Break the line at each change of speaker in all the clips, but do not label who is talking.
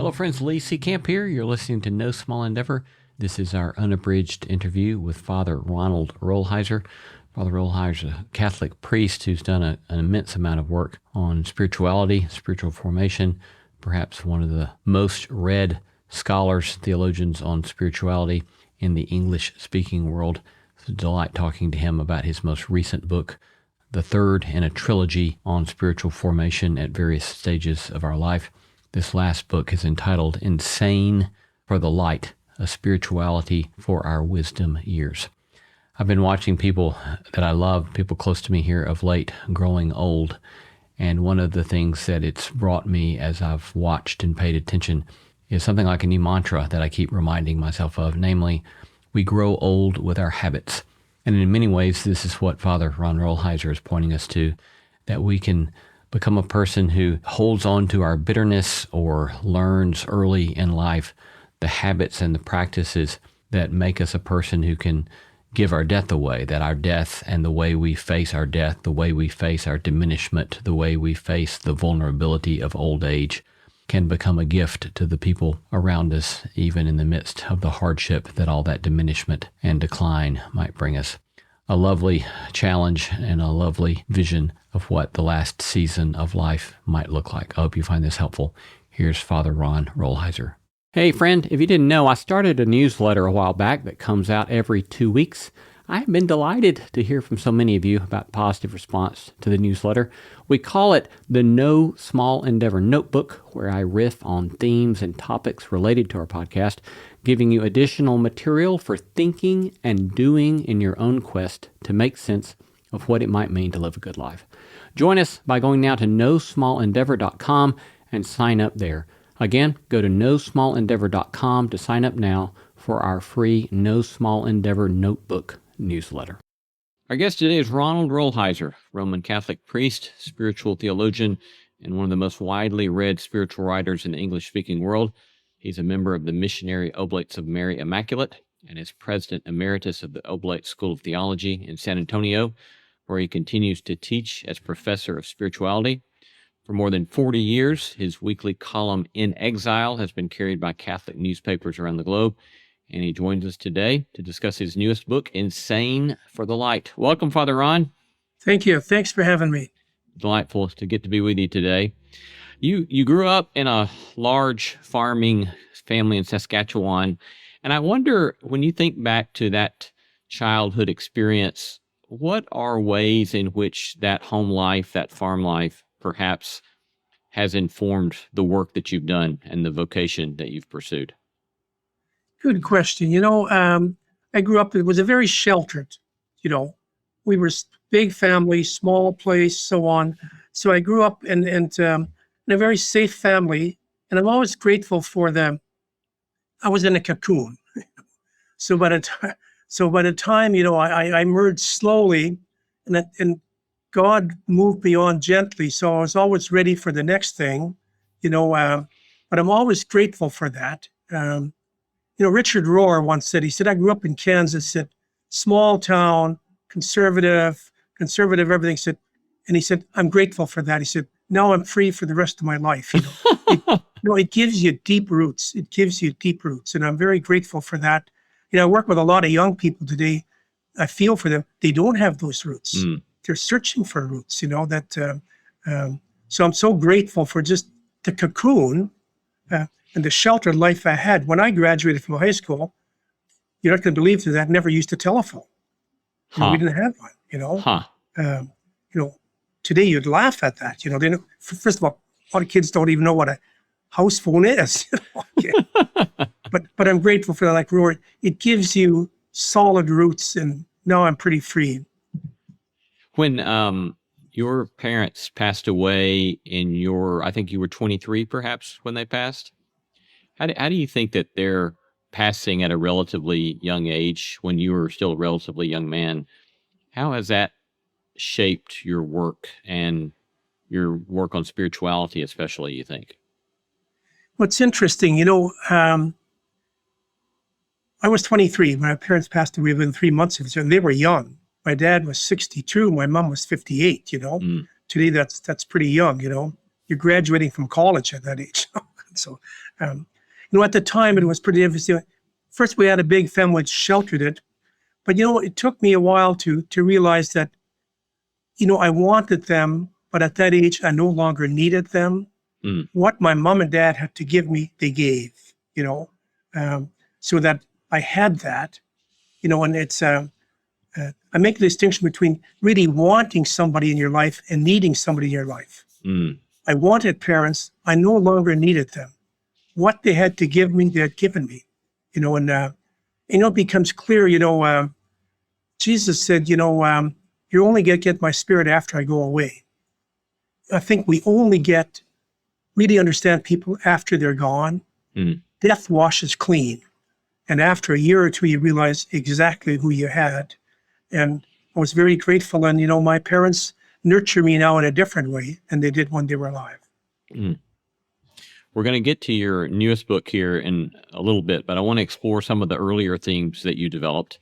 Hello, friends. Lee C. Camp here. You're listening to No Small Endeavor. This is our unabridged interview with Father Ronald Rolheiser. Father Rolheiser is a Catholic priest who's done an immense amount of work on spirituality, spiritual formation, perhaps one of the most read scholars, theologians on spirituality in the English-speaking world. It's a delight talking to him about his most recent book, the third in a trilogy on spiritual formation at various stages of our life. This last book is entitled Insane for the Light, a Spirituality for Our Wisdom Years. I've been watching people that I love, people close to me here of late, growing old. And one of the things that it's brought me as I've watched and paid attention is something like a new mantra that I keep reminding myself of, namely, we grow old with our habits. And in many ways, this is what Father Ron Rolheiser is pointing us to, that we can become a person who holds on to our bitterness or learns early in life the habits and the practices that make us a person who can give our death away, that our death and the way we face our death, the way we face our diminishment, the way we face the vulnerability of old age can become a gift to the people around us, even in the midst of the hardship that all that diminishment and decline might bring us. A lovely challenge and a lovely vision of what the last season of life might look like. I hope you find this helpful. Here's Father Ron Rolheiser. Hey, friend, if you didn't know, I started a newsletter a while back that comes out every 2 weeks. I have been delighted to hear from so many of you about positive response to the newsletter. We call it the No Small Endeavor Notebook, where I riff on themes and topics related to our podcast, giving you additional material for thinking and doing in your own quest to make sense of what it might mean to live a good life. Join us by going now to nosmallendeavor.com and sign up there. Again, go to nosmallendeavor.com to sign up now for our free No Small Endeavor Notebook newsletter. Our guest today is Ronald Rolheiser, Roman Catholic priest, spiritual theologian, and one of the most widely read spiritual writers in the English-speaking world. He's a member of the Missionary Oblates of Mary Immaculate and is president emeritus of the Oblate School of Theology in San Antonio, where he continues to teach as professor of spirituality. For more than 40 years, his weekly column In Exile has been carried by Catholic newspapers around the globe, and he joins us today to discuss his newest book, Insane for the Light. Welcome, Father Ron.
Thank you. Thanks for having me.
Delightful to get to be with you today. You grew up in a large farming family in Saskatchewan, and I wonder, when you think back to that childhood experience, what are ways in which that home life, that farm life, perhaps has informed the work that you've done and the vocation that you've pursued?
Good question. I grew up, it was a very sheltered, we were big family, small place, so on. So I grew up in a very safe family, and I'm always grateful for them. I was in a cocoon. So by the time, I emerged slowly, and God moved me on gently. So I was always ready for the next thing, but I'm always grateful for that. Richard Rohr once said, he said, I grew up in Kansas, said, small town, conservative, everything. And he said, I'm grateful for that. He said, now I'm free for the rest of my life. It gives you deep roots. And I'm very grateful for that. I work with a lot of young people today. I feel for them. They don't have those roots. They're searching for roots, so I'm so grateful for just the cocoon and the sheltered life I had. When I graduated from high school, you're not going to believe that I never used a telephone. We didn't have one, Today you'd laugh at that. First of all, a lot of kids don't even know what a house phone is. But I'm grateful for that. Like Rory, it gives you solid roots, and now I'm pretty free.
When your parents passed away I think you were 23 perhaps when they passed. How do you think that their passing at a relatively young age, when you were still a relatively young man, how has that shaped your work and your work on spirituality, especially, you think?
What's interesting, I was 23. My parents passed away within 3 months of each other, and they were young. My dad was 62. My mom was 58, Today, that's pretty young, You're graduating from college at that age. So, at the time, it was pretty interesting. First, we had a big family which sheltered it. But, it took me a while to realize that, I wanted them, but at that age, I no longer needed them. What my mom and dad had to give me, they gave, so that I had that, and it's, I make the distinction between really wanting somebody in your life and needing somebody in your life. I wanted parents. I no longer needed them. What they had to give me, they had given me, and, it becomes clear, Jesus said, you're only going to get my spirit after I go away. I think we only really understand people after they're gone. Death washes clean. And after a year or two, you realize exactly who you had. And I was very grateful. And, my parents nurture me now in a different way than they did when they were alive.
We're going to get to your newest book here in a little bit, but I want to explore some of the earlier themes that you developed.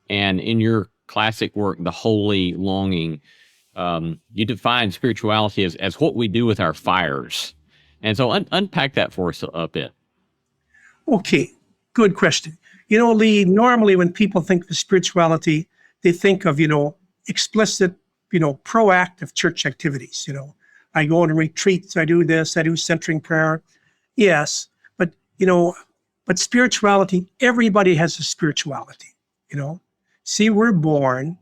And in your classic work, The Holy Longing, you define spirituality as what we do with our fires. And so unpack that for us a bit.
Okay, good question. Lee, normally when people think of spirituality, they think of, explicit, proactive church activities. I go on retreats, I do this, I do centering prayer. Yes, but spirituality, everybody has a spirituality, See, we're born,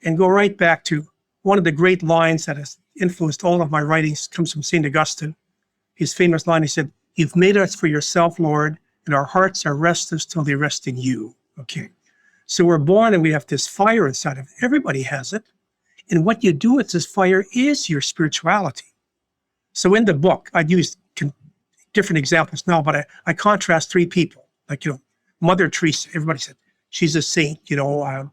and go right back to one of the great lines that has influenced all of my writings, comes from St. Augustine. His famous line, he said, "You've made us for yourself, Lord, and our hearts are restless till they rest in you." Okay. So we're born and we have this fire inside of it. Everybody has it. And what you do with this fire is your spirituality. So in the book, I'd use different examples now, but I contrast three people. Like, Mother Teresa, everybody said, she's a saint, and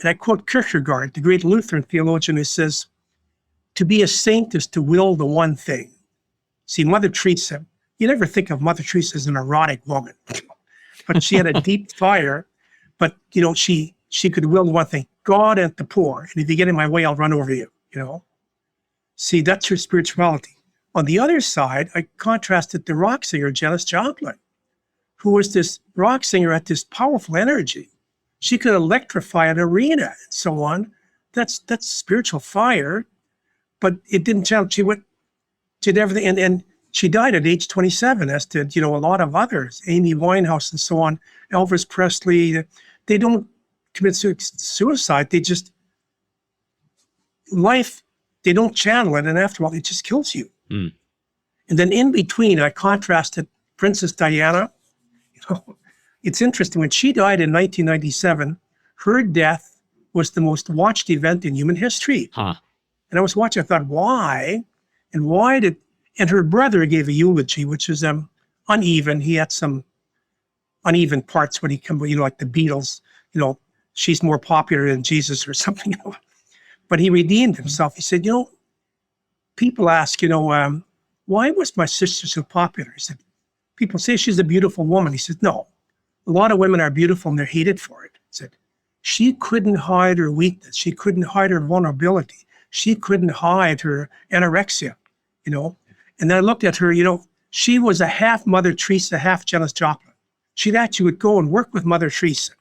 I quote Kierkegaard, the great Lutheran theologian, who says, "To be a saint is to will the one thing." See, Mother Teresa, you never think of Mother Teresa as an erotic woman, but she had a deep fire, but, she could will one thing, God and the poor. And if you get in my way, I'll run over you, See, that's your spirituality. On the other side, I contrasted the rock singer, Janis Joplin, who was this rock singer had this powerful energy. She could electrify an arena and so on. That's spiritual fire, but it didn't challenge. She did everything. And she died at age 27, as did, a lot of others, Amy Winehouse and so on, Elvis Presley. They don't commit suicide. They just, life, they don't channel it. And after a while, it just kills you. And then in between, I contrasted Princess Diana. It's interesting. When she died in 1997, her death was the most watched event in human history. And I was watching, I thought, why? And her brother gave a eulogy, which is uneven. He had some uneven parts when he came, like the Beatles, she's more popular than Jesus or something. But he redeemed himself. He said, people ask, why was my sister so popular? He said, people say she's a beautiful woman. He said, no, a lot of women are beautiful and they're hated for it. He said, she couldn't hide her weakness. She couldn't hide her vulnerability. She couldn't hide her anorexia, And then I looked at her, she was a half Mother Teresa, half Janis Joplin. She'd actually would go and work with Mother Teresa.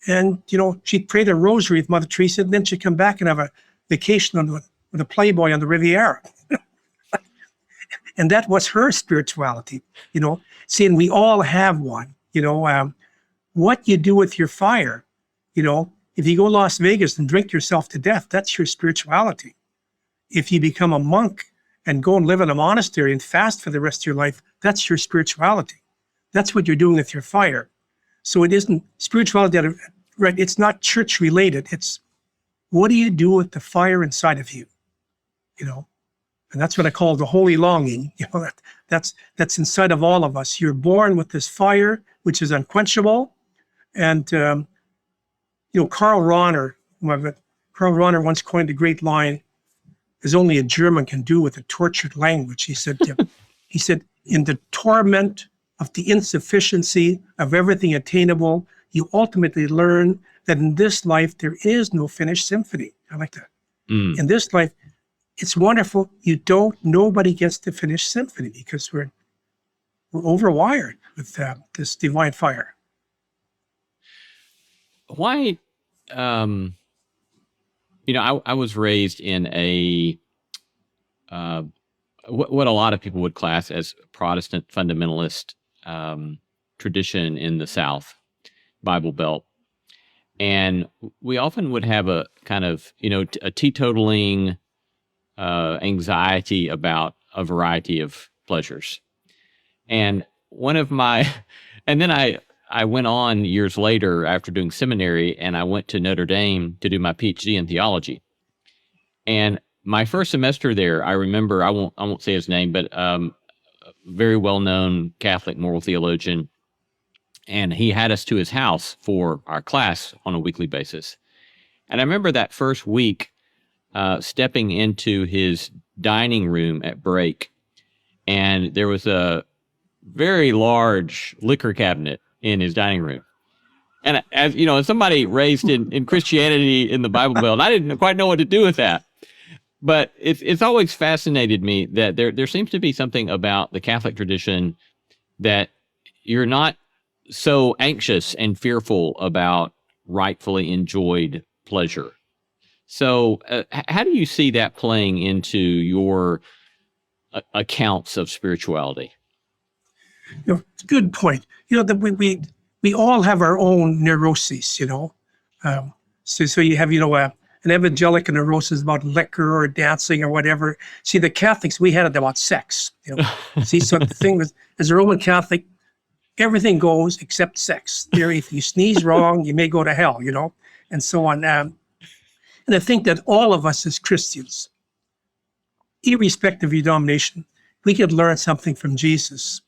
And, she'd pray the rosary with Mother Teresa, and then she'd come back and have a vacation with a Playboy on the Riviera. And that was her spirituality, seeing we all have one, what you do with your fire, if you go to Las Vegas and drink yourself to death, that's your spirituality. If you become a monk and go and live in a monastery and fast for the rest of your life, that's your spirituality. That's what you're doing with your fire. So it isn't spirituality, right? It's not church related. It's what do you do with the fire inside of you, And that's what I call the holy longing. That's inside of all of us. You're born with this fire, which is unquenchable. And, Karl Rahner once coined a great line, as only a German can do with a tortured language. He said, in the torment of the insufficiency of everything attainable, you ultimately learn that in this life, there is no finished symphony. I like that. In this life, it's wonderful. Nobody gets to finish symphony because we're overwired with this divine fire.
Why, I was raised in a, what a lot of people would class as Protestant fundamentalist tradition in the South, Bible Belt. And we often would have a kind of, a teetotaling anxiety about a variety of pleasures. And and then I went on years later after doing seminary, and I went to Notre Dame to do my PhD in theology. And my first semester there, I remember, I won't say his name, but very well-known Catholic moral theologian. And he had us to his house for our class on a weekly basis. And I remember that first week stepping into his dining room at break, and there was a very large liquor cabinet in his dining room. And as somebody raised in Christianity in the Bible Belt, I didn't quite know what to do with that. But it's always fascinated me that there seems to be something about the Catholic tradition that you're not so anxious and fearful about rightfully enjoyed pleasure. So how do you see that playing into your accounts of spirituality?
It's a good point. That we all have our own neuroses. So you have an evangelical neurosis about liquor or dancing or whatever. See, the Catholics, we had it about sex. See, so the thing was, as a Roman Catholic, everything goes except sex. If you sneeze wrong, you may go to hell. And so on. And I think that all of us as Christians, irrespective of your denomination, we could learn something from Jesus.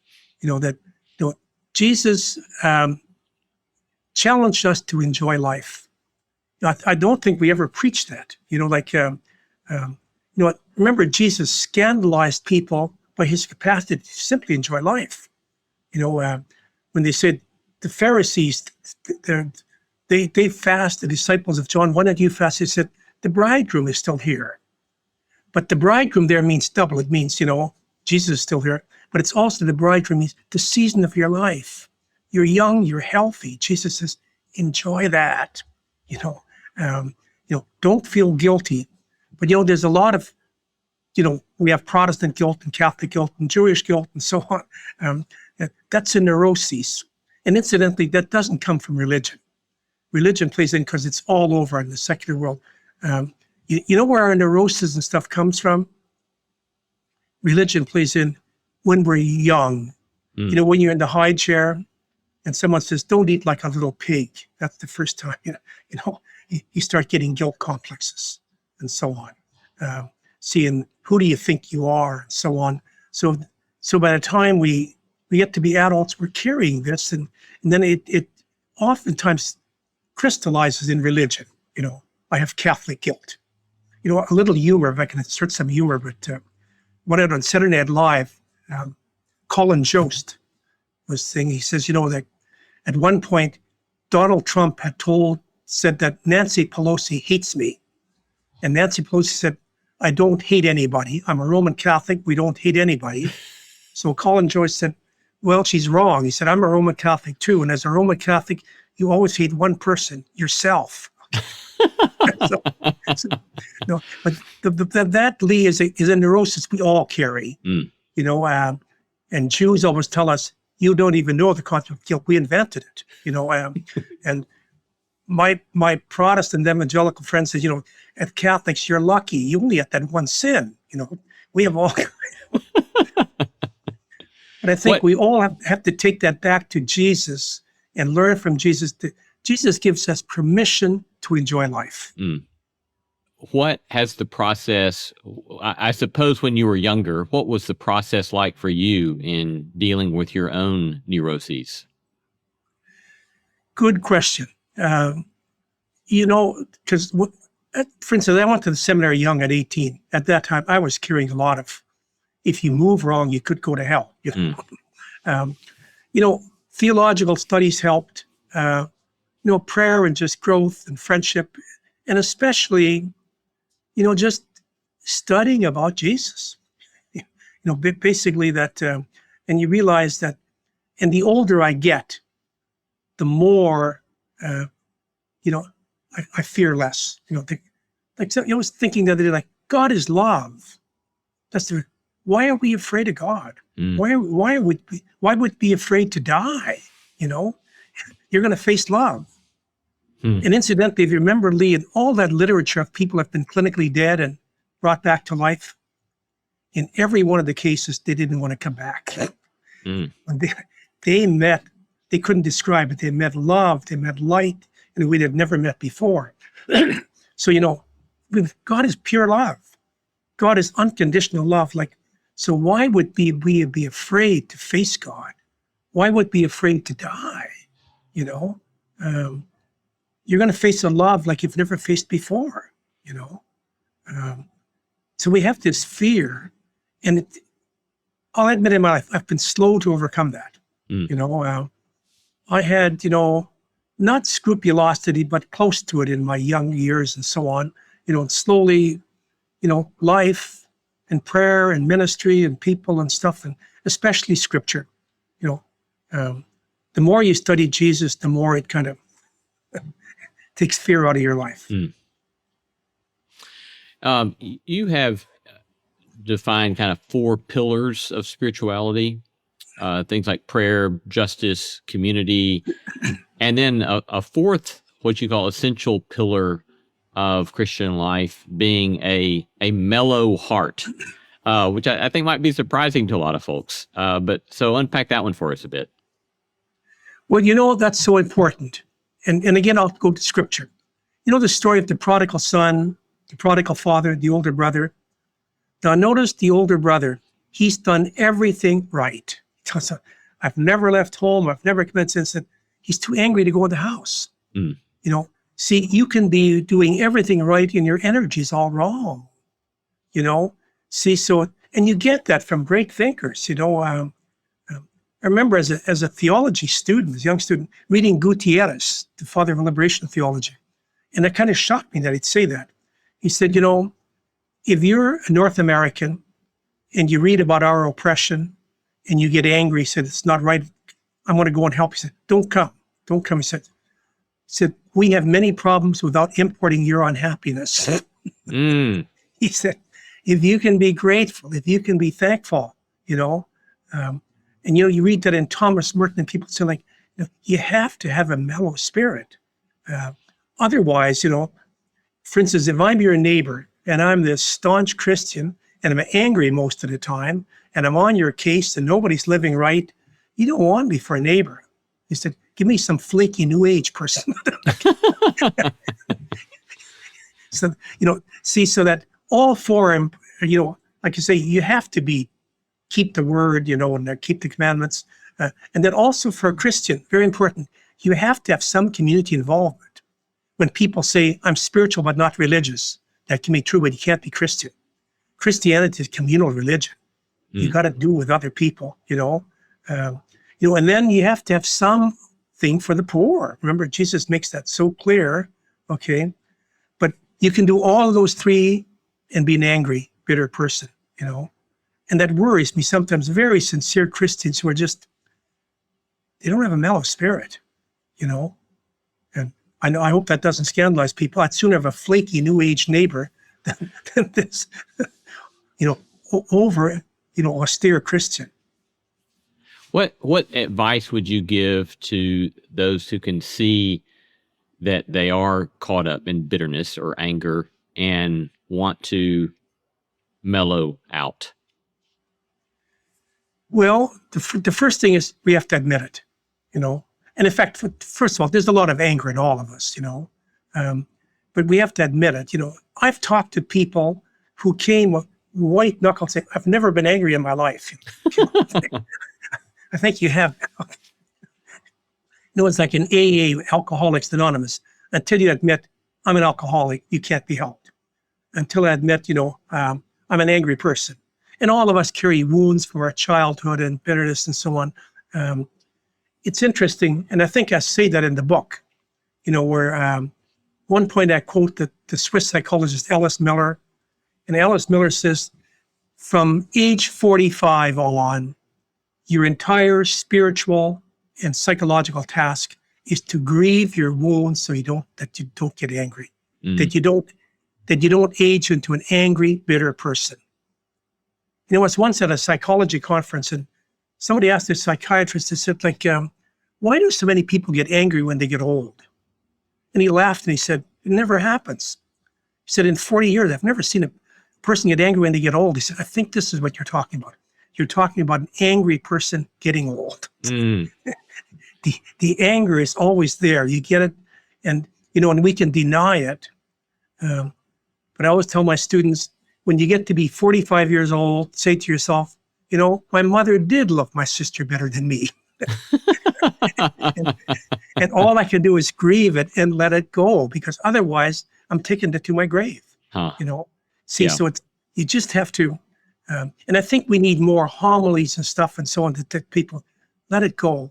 Jesus challenged us to enjoy life. I don't think we ever preached that. Remember, Jesus scandalized people by his capacity to simply enjoy life. When they said the Pharisees, they fast, the disciples of John, why don't you fast? He said, the bridegroom is still here. But the bridegroom there means double. It means, Jesus is still here, but it's also the bridegroom means the season of your life. You're young, you're healthy. Jesus says, enjoy that. Don't feel guilty. But, there's a lot of, we have Protestant guilt and Catholic guilt and Jewish guilt and so on. That's a neuroses. And incidentally, that doesn't come from religion. Religion plays in because it's all over in the secular world. You know where our neuroses and stuff comes from? Religion plays in when we're young. When you're in the high chair and someone says, don't eat like a little pig. That's the first time, you start getting guilt complexes and so on. Seeing who do you think you are and so on. So by the time we get to be adults, we're carrying this and then it oftentimes crystallizes in religion. I have Catholic guilt. A little humor, if I can insert some humor, but when I was on Saturday Night Live, Colin Jost was saying, he says, that at one point, Donald Trump had said that Nancy Pelosi hates me. And Nancy Pelosi said, I don't hate anybody. I'm a Roman Catholic. We don't hate anybody. So Colin Jost said, well, she's wrong. He said, I'm a Roman Catholic too. And as a Roman Catholic, you always hate one person, yourself. But that, Lee, is a neurosis we all carry. And Jews always tell us, you don't even know the concept of guilt. We invented it. And my Protestant evangelical friend says, at Catholics, you're lucky. You only have that one sin. We have all. But I think we all have to take that back to Jesus and learn from Jesus. Jesus gives us permission to enjoy life.
What has the process, I suppose when you were younger, what was the process like for you in dealing with your own neuroses?
Good question. Because, for instance, I went to the seminary young at 18. At that time, I was carrying a lot of, if you move wrong, you could go to hell. Theological studies helped, prayer and just growth and friendship, and especially, just studying about Jesus. Basically that, and you realize that, and the older I get, the more, I fear less. I was thinking the other day, like, God is love. Why are we afraid of God? Why would we be afraid to die? You're going to face love. And incidentally, if you remember, Lee, in all that literature of people have been clinically dead and brought back to life, in every one of the cases, they didn't want to come back. When they met, they couldn't describe it. They met love, they met light, and we'd have never met before. So, God is pure love. God is unconditional love. So why would we be afraid to face God? Why would we be afraid to die? You're going to face a love like you've never faced before, So we have this fear, and I'll admit in my life, I've been slow to overcome that. I had, not scrupulosity, but close to it in my young years and so on, and slowly, life and prayer and ministry and people and stuff, and especially scripture, the more you study Jesus, the more it kind of takes fear out of your life.
You have defined kind of 4 pillars of spirituality, things like prayer, justice, community, and then a 4th, what you call essential pillar of Christian life, being a mellow heart, which I think might be surprising to a lot of folks. But so unpack that one for us a bit.
Well, that's so important. And again, I'll go to scripture. The story of the prodigal son, the prodigal father, the older brother. Now notice the older brother, he's done everything right. I've never left home. I've never committed sin. He's too angry to go in the house. See, you can be doing everything right and your energy's all wrong. See, so, and you get that from great thinkers. I remember as a theology student, as a young student, reading Gutierrez, the father of liberation theology. And it kind of shocked me that he'd say that. He said, if you're a North American and you read about our oppression and you get angry, he said, it's not right, I want to go and help. He said, don't come. He said, we have many problems without importing your unhappiness. He said, if you can be grateful, if you can be thankful, and you read that in Thomas Merton, and people say you have to have a mellow spirit. Otherwise, for instance, if I'm your neighbor and I'm this staunch Christian and I'm angry most of the time and I'm on your case and nobody's living right, you don't want me for a neighbor. He said, give me some flaky new age person. So, so that all 4, like you say, you have to keep the word, and keep the commandments. And then also for a Christian, very important, you have to have some community involvement. When people say, I'm spiritual but not religious, that can be true, but you can't be Christian. Christianity is communal religion. You got to do with other people, and then you have to have something for the poor. Remember, Jesus makes that so clear, okay? But you can do all of those 3 and be an angry, bitter person, And that worries me sometimes. Very sincere Christians who are they don't have a mellow spirit, And I hope that doesn't scandalize people. I'd sooner have a flaky new age neighbor than this, austere Christian.
What advice would you give to those who can see that they are caught up in bitterness or anger and want to mellow out?
Well, the first thing is we have to admit it, And in fact, first of all, there's a lot of anger in all of us, but we have to admit it. I've talked to people who came with white knuckles saying, I've never been angry in my life. I think you have. It's like an AA, Alcoholics Anonymous. Until you admit, I'm an alcoholic, you can't be helped. Until I admit, I'm an angry person. And all of us carry wounds from our childhood and bitterness and so on. It's interesting, and I think I say that in the book, where one point I quote the Swiss psychologist Ellis Miller, And Alice Miller says, from age 45 on, your entire spiritual and psychological task is to grieve your wounds so that you don't get angry, that you don't age into an angry, bitter person. You know, I was once at a psychology conference, and somebody asked the psychiatrist, they said, like, why do so many people get angry when they get old? And he laughed and he said, it never happens. He said, in 40 years, I've never seen a person get angry when they get old. He said, I think this is what you're talking about. You're talking about an angry person getting old. The anger is always there. You get it, and and we can deny it. But I always tell my students, when you get to be 45 years old, say to yourself, my mother did love my sister better than me. and all I can do is grieve it and let it go, because otherwise I'm taking it to my grave. So you just have to, and I think we need more homilies and stuff and so on to tell people, let it go.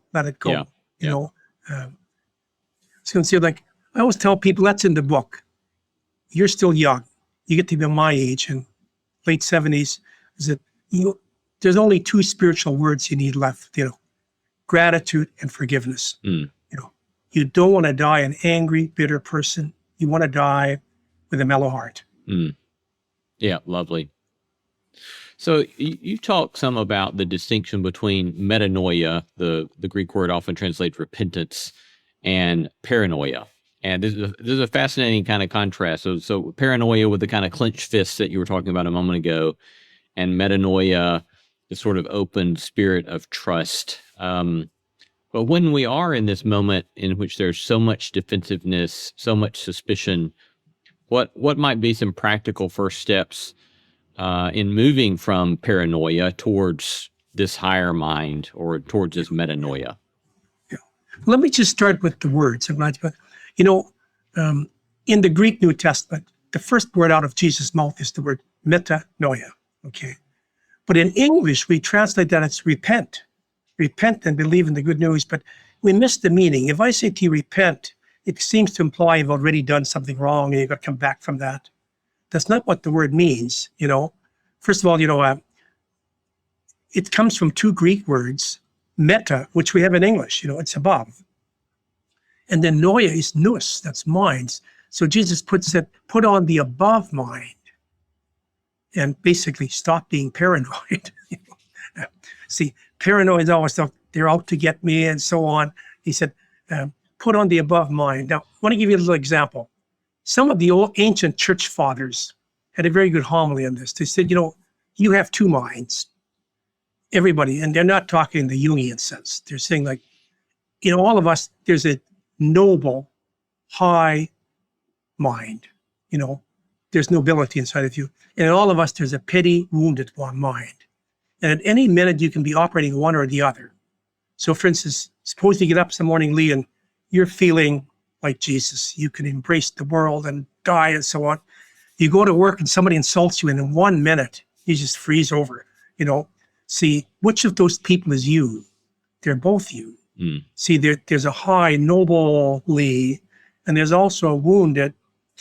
So like, I always tell people, that's in the book. You're still young. You get to be my age in late 70s, is that there's only two spiritual words you need left, gratitude and forgiveness. You don't want to die an angry, bitter person. You want to die with a mellow heart.
Yeah, lovely. So you talk some about the distinction between metanoia, the Greek word often translates repentance, and paranoia. And this is a fascinating kind of contrast. So paranoia with the kind of clenched fists that you were talking about a moment ago, and metanoia, the sort of open spirit of trust. But when we are in this moment in which there's so much defensiveness, so much suspicion, what might be some practical first steps in moving from paranoia towards this higher mind or towards this metanoia?
Yeah. Let me just start with the words. In the Greek New Testament, the first word out of Jesus' mouth is the word metanoia. Okay. But in English, we translate that as repent. Repent and believe in the good news, but we miss the meaning. If I say to you, repent, it seems to imply you've already done something wrong and you've got to come back from that. That's not what the word means, First of all, it comes from two Greek words, meta, which we have in English, it's above. And then noia is nous, that's minds. So Jesus put on the above mind and basically stop being paranoid. See, paranoid is always stuff, they're out to get me and so on. He said, put on the above mind. Now, I want to give you a little example. Some of the old ancient church fathers had a very good homily on this. They said, you have two minds, everybody, and they're not talking in the Jungian sense. They're saying like, all of us, there's a noble, high mind, there's nobility inside of you. And in all of us, there's a petty, wounded one mind. And at any minute, you can be operating one or the other. So for instance, suppose you get up some morning, Lee, and you're feeling like Jesus. You can embrace the world and die and so on. You go to work and somebody insults you, and in 1 minute, you just freeze over, See, which of those people is you? They're both you. See, there's a high, noble Lee, and there's also a wounded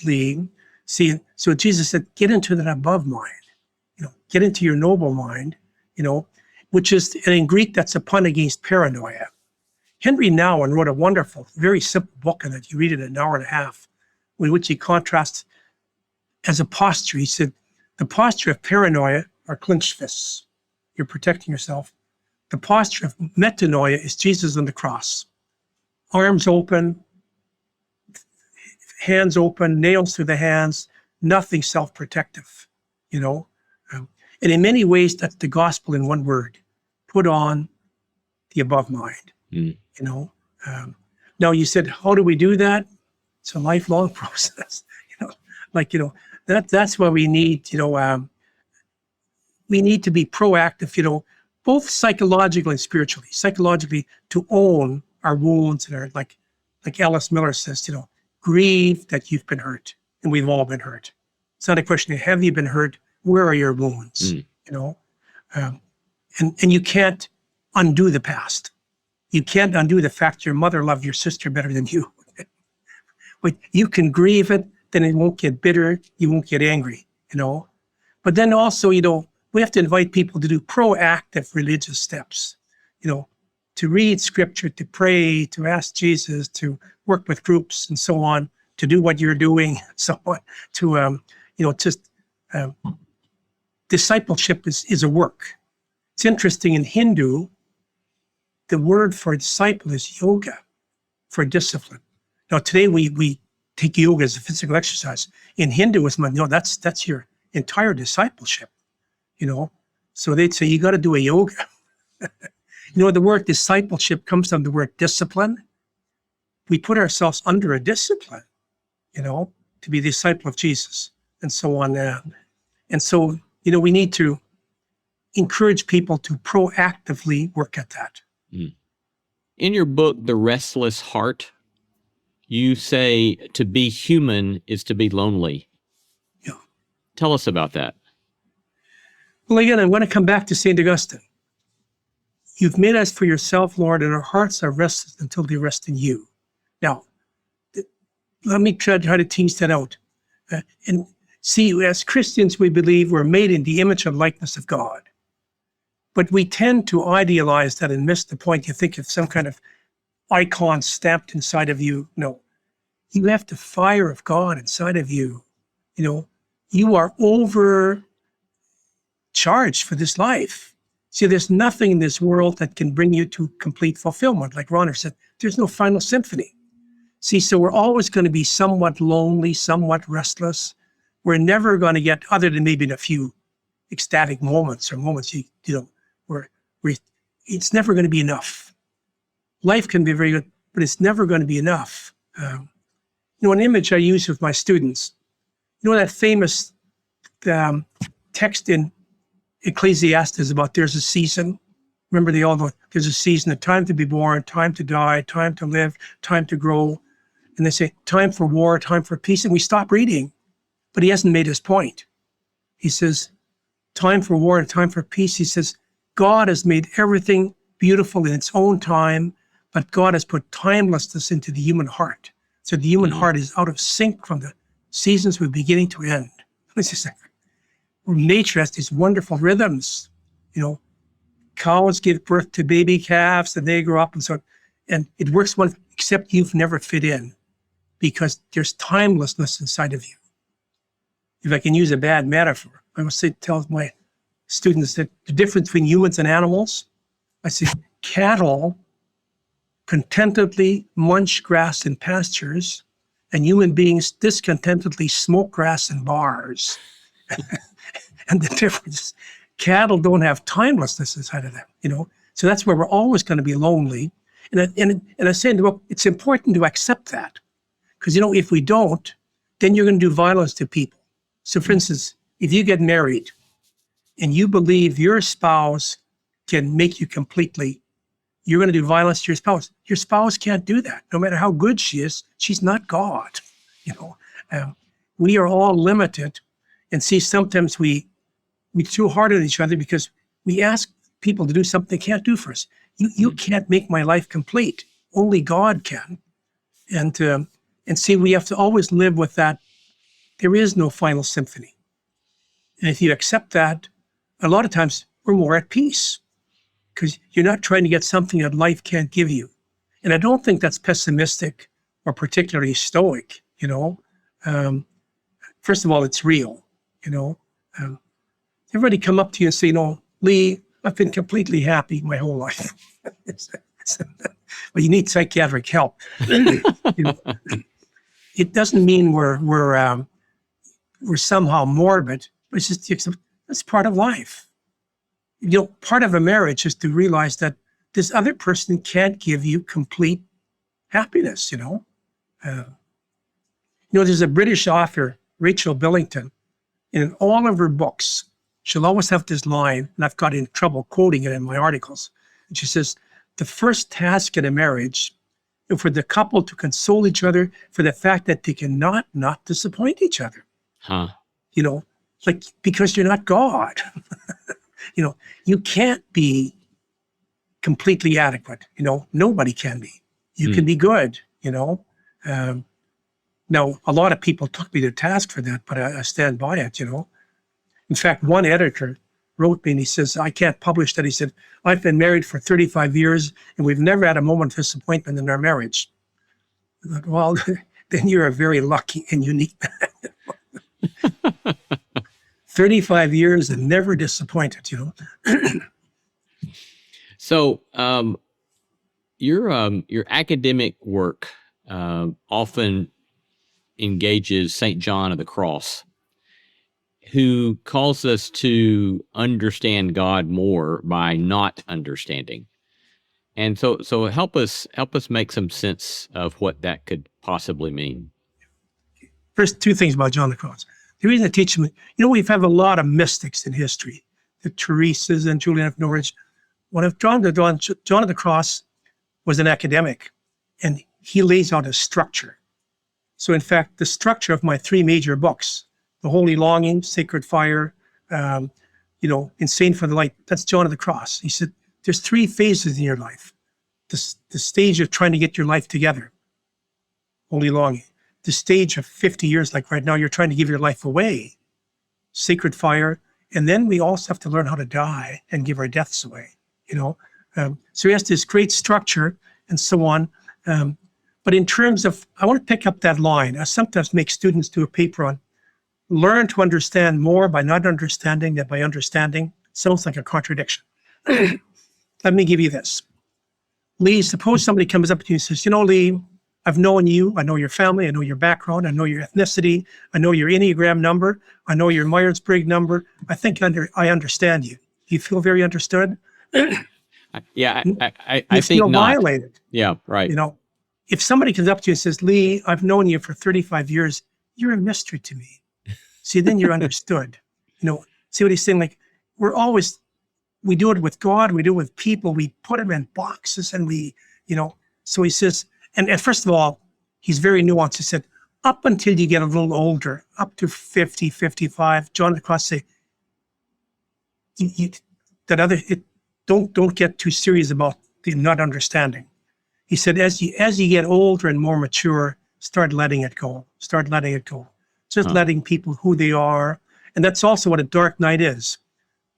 Lee. See, so Jesus said, get into that above mind, get into your noble mind, which is, and in Greek, that's a pun against paranoia. Henry Nouwen wrote a wonderful, very simple book on it. You read it in an hour and a half, in which he contrasts as a posture. He said, the posture of paranoia are clenched fists. You're protecting yourself. The posture of metanoia is Jesus on the cross. Arms open, hands open, nails through the hands, nothing self-protective, And in many ways, that's the gospel in one word. Put on the above mind, Now you said, how do we do that? It's a lifelong process, that's why we need, we need to be proactive, both psychologically and spiritually. Psychologically, to own our wounds and our, like Alice Miller says, grieve that you've been hurt, and we've all been hurt. It's not a question of have you been hurt? Where are your wounds? And you can't undo the past. You can't undo the fact your mother loved your sister better than you. But you can grieve it, then it won't get bitter. You won't get angry, But then also, we have to invite people to do proactive religious steps, to read scripture, to pray, to ask Jesus, to work with groups and so on, to do what you're doing, so on, to, discipleship is a work. It's interesting, in Hindu, the word for disciple is yoga, for discipline. Now, today we take yoga as a physical exercise. In Hinduism, that's your entire discipleship, So they'd say, you got to do a yoga. The word discipleship comes from the word discipline. We put ourselves under a discipline, to be a disciple of Jesus, and so on. And so, we need to encourage people to proactively work at that.
In your book, The Restless Heart, you say to be human is to be lonely.
Yeah.
Tell us about that.
Well, again, I'm going to come back to St. Augustine. You've made us for yourself, Lord, and our hearts are restless until they rest in you. Now, let me try to tease that out. And see, as Christians, we believe we're made in the image and likeness of God. But we tend to idealize that and miss the point. You think of some kind of icon stamped inside of you. No, you have the fire of God inside of you. You are overcharged for this life. See, there's nothing in this world that can bring you to complete fulfillment. Like Ronald said, there's no final symphony. See, so we're always going to be somewhat lonely, somewhat restless. We're never going to get, other than maybe in a few ecstatic moments or moments, where it's never going to be enough. Life can be very good, but it's never going to be enough. An image I use with my students, that famous text in Ecclesiastes about there's a season. Remember, they all go, there's a season, a time to be born, time to die, time to live, time to grow. And they say, time for war, time for peace. And we stop reading, but he hasn't made his point. He says, time for war and time for peace. He says, God has made everything beautiful in its own time, but God has put timelessness into the human heart. So the human heart is out of sync from the seasons from beginning to end. It's just like, nature has these wonderful rhythms. Cows give birth to baby calves and they grow up and so on. And it works well, except you've never fit in because there's timelessness inside of you. If I can use a bad metaphor, I would tell my students that the difference between humans and animals, I say cattle contentedly munch grass in pastures and human beings discontentedly smoke grass in bars. And the difference, cattle don't have timelessness inside of them, So that's where we're always going to be lonely. And I say in the book, it's important to accept that. Because, if we don't, then you're going to do violence to people. So for instance, if you get married and you believe your spouse can make you completely, you're going to do violence to your spouse. Your spouse can't do that. No matter how good she is, she's not God. We are all limited. And see, sometimes we're too hard on each other because we ask people to do something they can't do for us. You can't make my life complete. Only God can. And see, we have to always live with that. There is no final symphony. And if you accept that, a lot of times we're more at peace because you're not trying to get something that life can't give you. And I don't think that's pessimistic or particularly stoic, First of all, it's real, Everybody come up to you and say, Lee, I've been completely happy my whole life. But you need psychiatric help. It doesn't mean we're somehow morbid, but it's just that's part of life. Part of a marriage is to realize that this other person can't give you complete happiness. There's a British author, Rachel Billington, and in all of her books, she'll always have this line, and I've got in trouble quoting it in my articles. And she says, the first task in a marriage is for the couple to console each other for the fact that they cannot not disappoint each other.
Huh.
Because you're not God. You can't be completely adequate. Nobody can be. You can be good, Now, a lot of people took me to task for that, but I stand by it, In fact, one editor wrote me and he says, I can't publish that. He said, I've been married for 35 years and we've never had a moment of disappointment in our marriage. I thought, well, then you're a very lucky and unique man. 35 years and never disappointed,
So your academic work often engages St. John of the Cross, who calls us to understand God more by not understanding. And so help us make some sense of what that could possibly mean.
First, two things about John of the Cross. The reason I teach them, we have a lot of mystics in history, the Teresas and Julian of Norwich. One of John of the Cross was an academic, and he lays out a structure. So in fact, the structure of my three major books, The Holy Longing, Sacred Fire, Insane for the Light, that's John of the Cross. He said, there's three phases in your life. The stage of trying to get your life together, Holy Longing. The stage of 50 years, like right now, you're trying to give your life away, Sacred Fire. And then we also have to learn how to die and give our deaths away, So he has this great structure and so on. But in terms of, I want to pick up that line. I sometimes make students do a paper on learn to understand more by not understanding than by understanding. Sounds like a contradiction. Let me give you this. Lee, suppose somebody comes up to you and says, Lee, I've known you. I know your family. I know your background. I know your ethnicity. I know your Enneagram number. I know your Myers-Briggs number. I think I understand you. Do you feel very understood?
Yeah, I
you
think
feel
not.
Violated.
Yeah, right.
If somebody comes up to you and says, Lee, I've known you for 35 years. You're a mystery to me. See, then you're understood. See what he's saying? Like, we do it with God. We do it with people. We put them in boxes and so he says, and first of all, he's very nuanced. He said, up until you get a little older, up to 50, 55, John of the Cross say, don't get too serious about the not understanding. He said, as you get older and more mature, start letting it go. Start letting it go. Just letting people who they are. And that's also what a dark night is.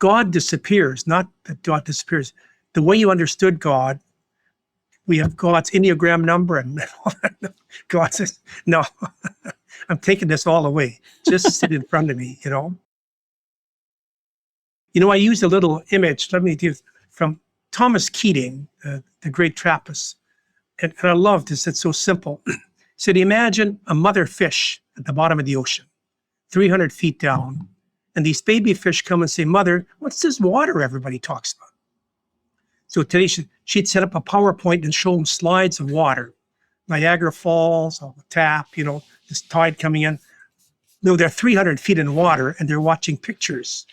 God disappears, not that God disappears. The way you understood God, we have God's Enneagram number and God says, no, I'm taking this all away. Just sit in front of me, I used a little image, let me do, from Thomas Keating, the great Trappist. And I love this, it's so simple. He said, imagine a mother fish at the bottom of the ocean, 300 feet down. And these baby fish come and say, Mother, what's this water everybody talks about? So today she'd set up a PowerPoint and show them slides of water. Niagara Falls, on the tap, this tide coming in. No, they're 300 feet in water and they're watching pictures.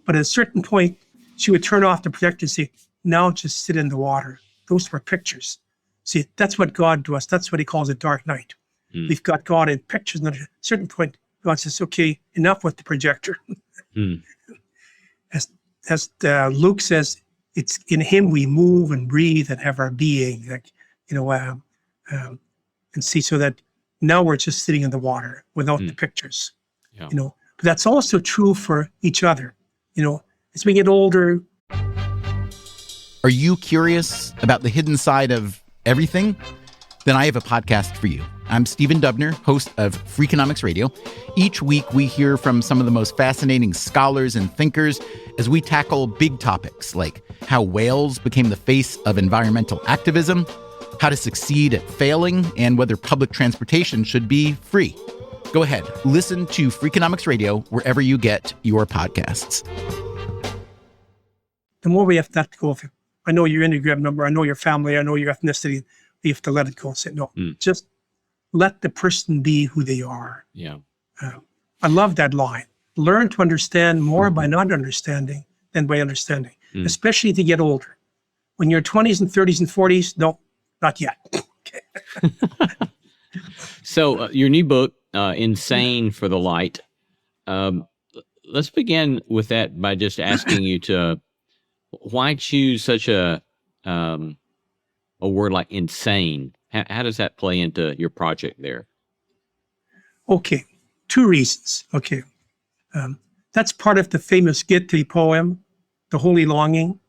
But at a certain point, she would turn off the projector and say, now just sit in the water. Those were pictures. See, that's what God does. That's what he calls a dark night. We've got God in pictures. And at a certain point, God says, okay, enough with the projector. As Luke says, it's in him we move and breathe and have our being, and see, so that now we're just sitting in the water without the pictures, But that's also true for each other, as we get older.
Are you curious about the hidden side of everything? Then I have a podcast for you. I'm Stephen Dubner, host of Freakonomics Radio. Each week, we hear from some of the most fascinating scholars and thinkers as we tackle big topics like how whales became the face of environmental activism, how to succeed at failing, and whether public transportation should be free. Go ahead, listen to Freakonomics Radio wherever you get your podcasts.
The more we have that to go with, I know your Enneagram number, I know your family, I know your ethnicity, we have to let it go and say, no, just let the person be who they are.
Yeah.
I love that line. Learn to understand more by not understanding than by understanding, especially to get older. When you're 20s and 30s and 40s, no, not yet.
So your new book, Insane for the Light. Let's begin with that by just asking you why choose such a word like insane? How does that play into your project there?
Okay, two reasons. Okay, That's part of the famous Goethe poem, The Holy Longing.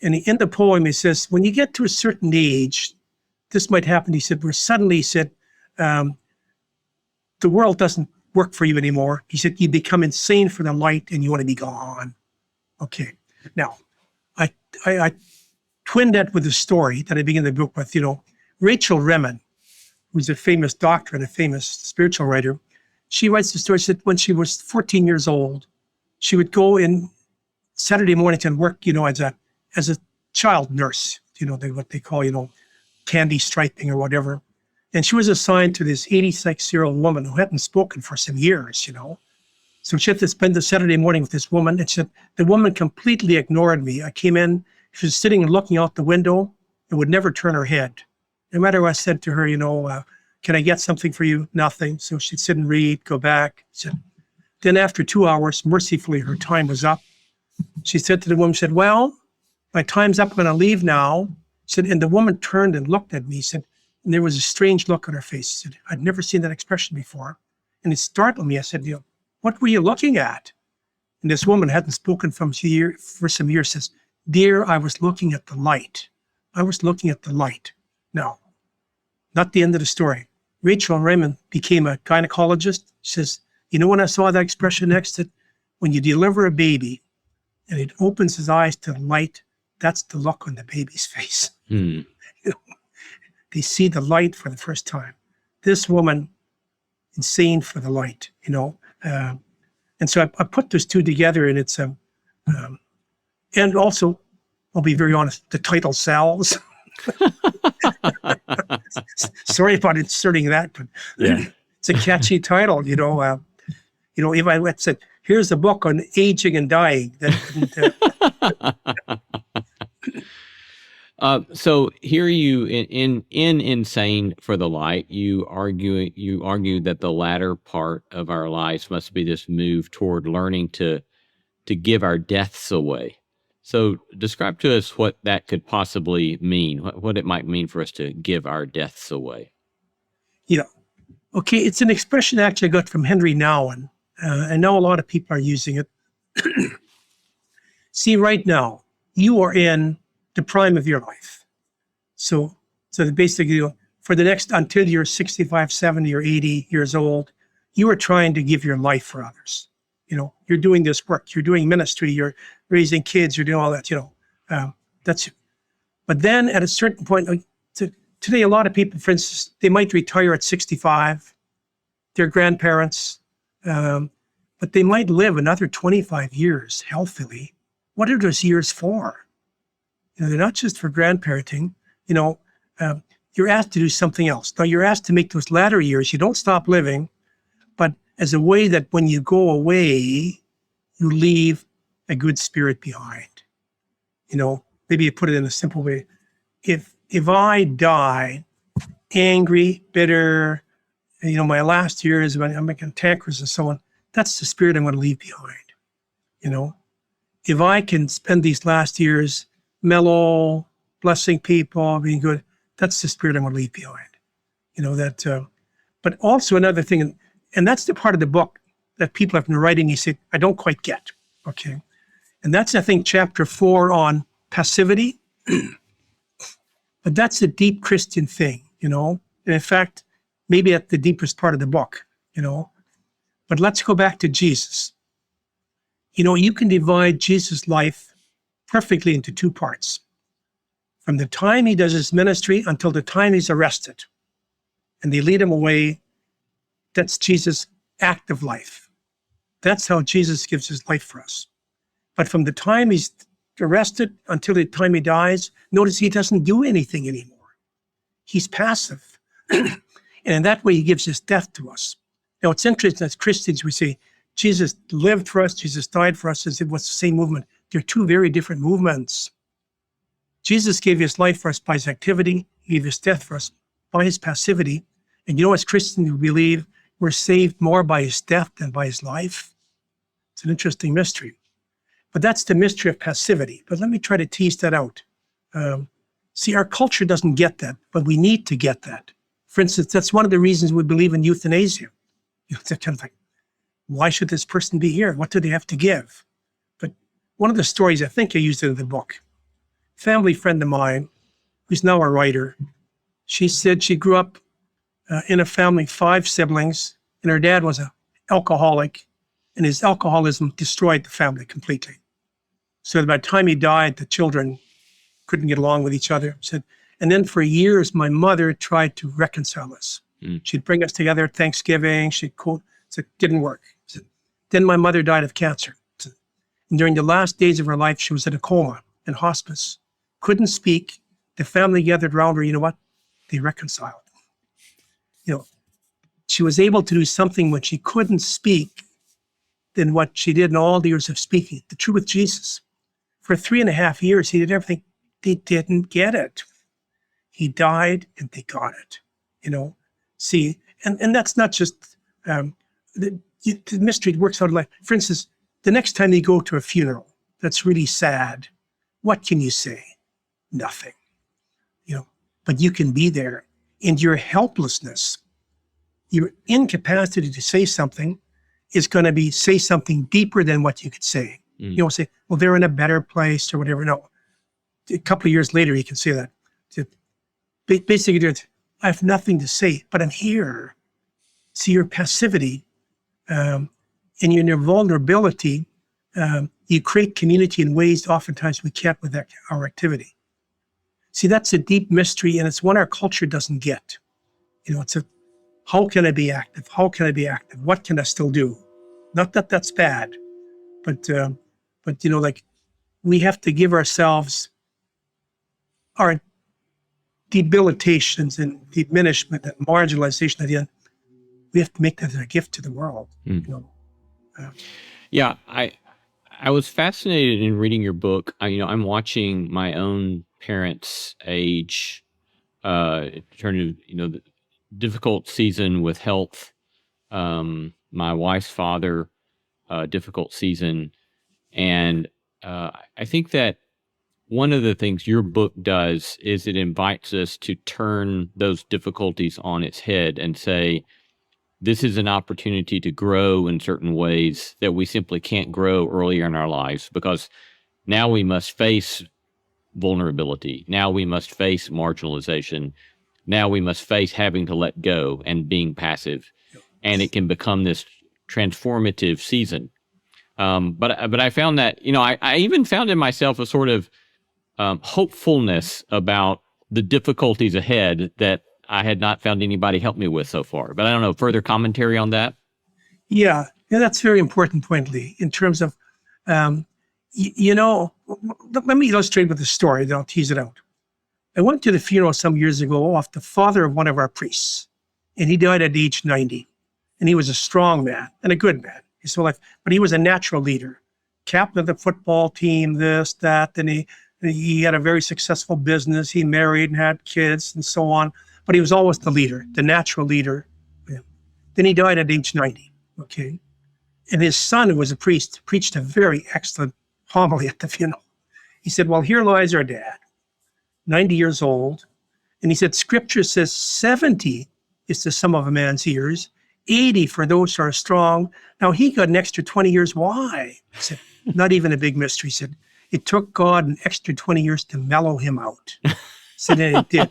And in the poem, he says, when you get to a certain age, this might happen, he said, where suddenly, he said, the world doesn't work for you anymore. He said, you become insane for the light and you want to be gone. Okay. Now, I twinned that with a story that I begin the book with, Rachel Remen, who's a famous doctor and a famous spiritual writer. She writes the story, she said when she was 14 years old, she would go in Saturday mornings and work, as a child nurse, what they call, candy striping or whatever. And she was assigned to this 86-year-old woman who hadn't spoken for some years, So she had to spend the Saturday morning with this woman. And she said, the woman completely ignored me. I came in, she was sitting and looking out the window and would never turn her head. No matter what I said to her, can I get something for you? Nothing. So she'd sit and read, go back. Then after 2 hours, mercifully, her time was up. She said to the woman, she said, well, my time's up, I'm going to leave now. She said, and the woman turned and looked at me, said, and there was a strange look on her face. She said, I'd never seen that expression before. And it startled me. I said, what were you looking at? And this woman hadn't spoken for some years, says, dear, I was looking at the light. I was looking at the light. No, not the end of the story. Rachel Raymond became a gynecologist. She says, when I saw that expression next to it, when you deliver a baby and it opens his eyes to the light, that's the look on the baby's face.
Mm.
They see the light for the first time. This woman, insane for the light, And so I put those two together, and it's, and also, I'll be very honest, the title sells. Sorry about inserting that, but
Yeah.
it's a catchy title, if I had said, here's a book on aging and dying, that
So here you in Insane for the Light, you argue that the latter part of our lives must be this move toward learning to give our deaths away. So describe to us what that could possibly mean, what it might mean for us to give our deaths away.
Okay, it's an expression actually I got from Henry Nouwen. I know a lot of people are using it. See, right now, you are in the prime of your life. So basically, for the next, until you're 65, 70, or 80 years old, you are trying to give your life for others. You're doing this work, you're doing ministry, you're raising kids, you're doing all that, but then at a certain point, today, a lot of people, for instance, they might retire at 65, they're grandparents, but they might live another 25 years healthily. What are those years for? They're not just for grandparenting. You're asked to do something else. Now, you're asked to make those latter years, you don't stop living, but as a way that when you go away, you leave a good spirit behind. Maybe you put it in a simple way. If I die angry, bitter, my last years when I'm making tankers and so on, that's the spirit I'm going to leave behind. If I can spend these last years mellow, blessing people, being good, that's the spirit I'm going to leave behind. But also another thing, and that's the part of the book that people have been writing, you say, I don't quite get, okay? And that's, I think, chapter 4 on passivity. But that's a deep Christian thing, And in fact, maybe at the deepest part of the book, But let's go back to Jesus. You can divide Jesus' life perfectly into two parts. From the time he does his ministry until the time he's arrested, and they lead him away, that's Jesus' active life. That's how Jesus gives his life for us. But from the time he's arrested until the time he dies, notice he doesn't do anything anymore. He's passive. And in that way, he gives his death to us. Now, it's interesting as Christians, we say, Jesus lived for us, Jesus died for us, as it was the same movement. They're two very different movements. Jesus gave his life for us by his activity. He gave his death for us by his passivity. And as Christians, we believe we're saved more by his death than by his life. It's an interesting mystery. But that's the mystery of passivity. But let me try to tease that out. See, our culture doesn't get that, but we need to get that. For instance, that's one of the reasons we believe in euthanasia. That kind of thing. why should this person be here? What do they have to give? But one of the stories, I think I used it in the book, family friend of mine, who's now a writer, she said she grew up in a family, 5 siblings, and her dad was an alcoholic, and his alcoholism destroyed the family completely. So by the time he died, the children couldn't get along with each other. Said, and then for years, my mother tried to reconcile us. She'd bring us together at Thanksgiving. She'd quote, said, didn't work. Said, then my mother died of cancer. Said, and during the last days of her life, she was in a coma in hospice. Couldn't speak. The family gathered around her. You know what? They reconciled. You know, she was able to do something when she couldn't speak than what she did in all the years of speaking. The truth with Jesus. For 3.5 years, he did everything. They didn't get it. He died and they got it. You know, see, and that's not just the mystery works out of life. For instance, the next time you go to a funeral that's really sad, what can you say? Nothing. You know, but you can be there, and your helplessness, your incapacity to say something is going to be say something deeper than what you could say. You don't say, well, they're in a better place or whatever. No. A couple of years later, you can say that. Basically, I have nothing to say, but I'm here. See, your passivity and your vulnerability, you create community in ways oftentimes we can't with our activity. See, that's a deep mystery, and it's one our culture doesn't get. You know, it's how can I be active? How can I be active? What can I still do? Not that that's bad, but you know, like, we have to give ourselves our debilitations and diminishment and marginalization at the end. We have to make that a gift to the world. You know?
Yeah, I was fascinated in reading your book. I'm watching my own parents age, turn to, the difficult season with health. My wife's father, difficult season. And I think that one of the things your book does is it invites us to turn those difficulties on its head and say, this is an opportunity to grow in certain ways that we simply can't grow earlier in our lives, because now we must face vulnerability. Now we must face marginalization. Now we must face having to let go and being passive. And it can become this transformative season. But I found that, I even found in myself a sort of hopefulness about the difficulties ahead that I had not found anybody help me with so far. But I don't know, further commentary on that?
Yeah, that's a very important point, Lee, in terms of, let me illustrate with a story, then I'll tease it out. I went to the funeral some years ago of the father of one of our priests, and he died at age 90. And he was a strong man and a good man his whole life, but he was a natural leader, captain of the football team, this, that, and he had a very successful business. He married and had kids and so on, but he was always the leader, the natural leader. Yeah. Then he died at age 90, okay? And his son, who was a priest, preached a very excellent homily at the funeral. He said, well, here lies our dad, 90 years old. And he said, Scripture says 70 is the sum of a man's years, 80 for those who are strong. Now he got an extra 20 years. Why? He said, not even a big mystery. He said, it took God an extra 20 years to mellow him out. He said, and it did.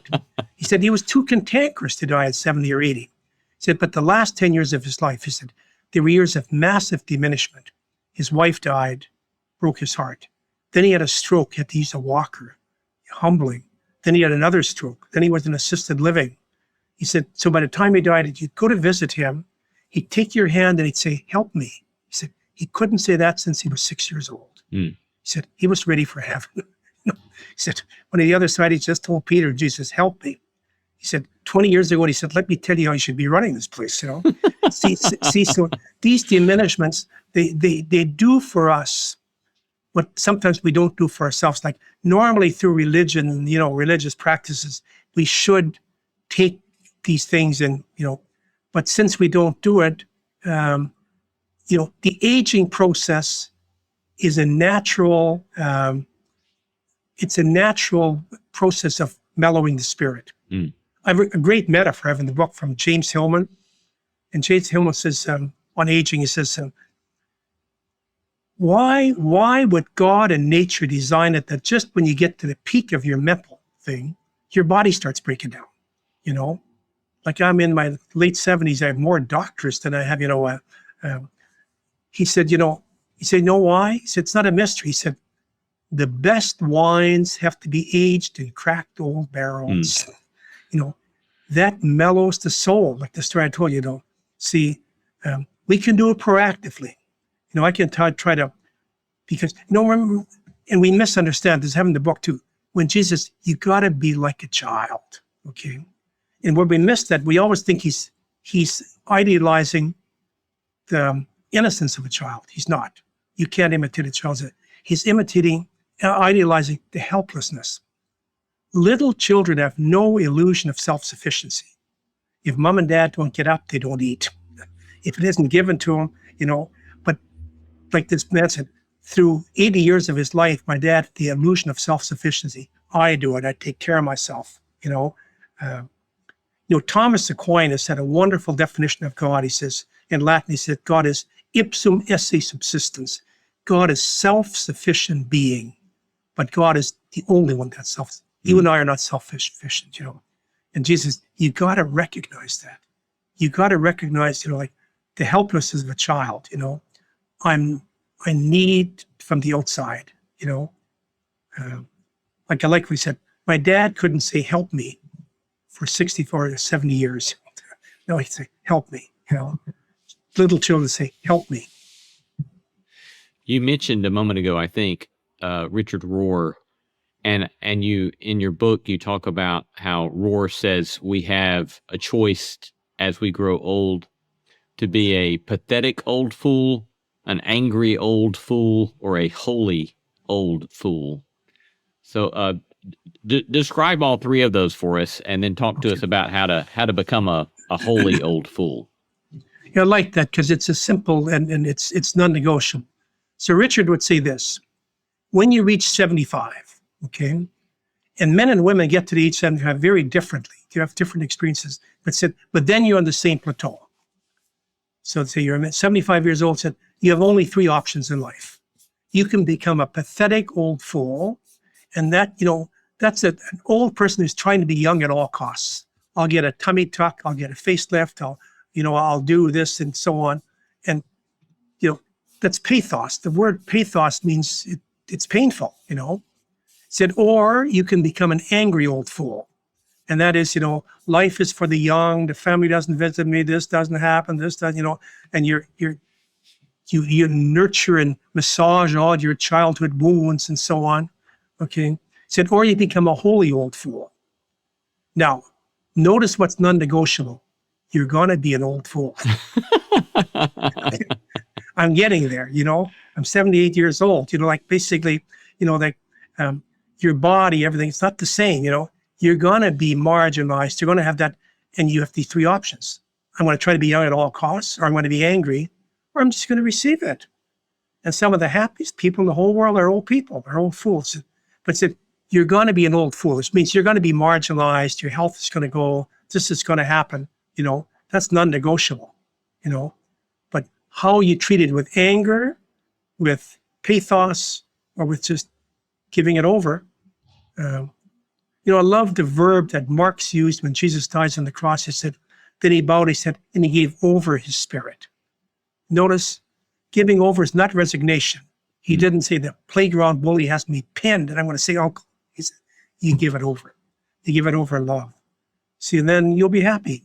He said, he was too cantankerous to die at 70 or 80. He said, but the last 10 years of his life, he said, there were years of massive diminishment. His wife died, broke his heart. Then he had a stroke, he had to use a walker, humbling. Then he had another stroke. Then he was in assisted living. He said, so by the time he died, you'd go to visit him, he'd take your hand and he'd say, help me. He said, he couldn't say that since he was 6 years old. He said, he was ready for heaven. He said, on the other side, he just told Peter, Jesus, help me. He said, 20 years ago, he said, let me tell you how you should be running this place, see, so these diminishments, they do for us what sometimes we don't do for ourselves. Like normally through religion, religious practices, we should take these things and, but since we don't do it, the aging process is a natural, it's a natural process of mellowing the spirit. I have a great metaphor. I have in the book from James Hillman. And James Hillman says, on aging. He says, why would God and nature design it that just when you get to the peak of your mental thing, your body starts breaking down, you know? Like I'm in my late 70s, I have more doctors than I have, he said, you know why? He said, it's not a mystery. He said, the best wines have to be aged in cracked old barrels. That mellows the soul, like the story I told you, See, we can do it proactively. I can try to, because, remember, and we misunderstand this, having the book too, when Jesus, you got to be like a child, okay? And where we miss that, we always think he's idealizing the innocence of a child. He's not. You can't imitate a child. He's idealizing the helplessness. Little children have no illusion of self-sufficiency. If mom and dad don't get up, they don't eat. If it isn't given to them, but like this man said, through 80 years of his life, my dad had the illusion of self-sufficiency. I do it. I take care of myself, Thomas Aquinas had a wonderful definition of God. He says, in Latin, he said, God is ipsum esse subsistens. God is self-sufficient being, but God is the only one that's self. You and I are not self-sufficient, And Jesus, you got to recognize that. You got to recognize, like the helplessness of a child, I need from the outside, like we said, my dad couldn't say, help me for 64 or 70 years. No, he'd say, help me, Little children say, help me.
You mentioned a moment ago, I think, Richard Rohr, and you, in your book, you talk about how Rohr says we have a choice as we grow old to be a pathetic old fool, an angry old fool, or a holy old fool. So describe all three of those for us, and then talk to us about how to become a holy old fool.
I like that because it's a simple and it's non-negotiable. So Richard would say this: when you reach 75, okay, and men and women get to the age 75 very differently. You have different experiences, but then you're on the same plateau. So say you're 75 years old, said you have only three options in life. You can become a pathetic old fool, and that's an old person who's trying to be young at all costs. I'll get a tummy tuck, I'll get a facelift, I'll do this and so on. And, that's pathos. The word pathos means it's painful, Said, or you can become an angry old fool. And that is, life is for the young, the family doesn't visit me, this doesn't happen, this doesn't, and you nurture and massage all your childhood wounds and so on. Okay. Said, or you become a holy old fool. Now, notice what's non-negotiable. You're going to be an old fool. I'm getting there, I'm 78 years old, basically, your body, everything, it's not the same, You're going to be marginalized. You're going to have that, and you have these three options. I'm going to try to be young at all costs, or I'm going to be angry, or I'm just going to receive it. And some of the happiest people in the whole world are old people, they're old fools. But said, you're going to be an old fool, which means you're going to be marginalized, your health is going to go, this is going to happen, that's non-negotiable, But how you treat it with anger, with pathos, or with just giving it over. I love the verb that Marx used when Jesus dies on the cross. He said, then he bowed, he said, and he gave over his spirit. Notice, giving over is not resignation. He didn't say the playground bully has me pinned and I'm going to say, uncle. He said, you give it over. You give it over in love. See, and then you'll be happy.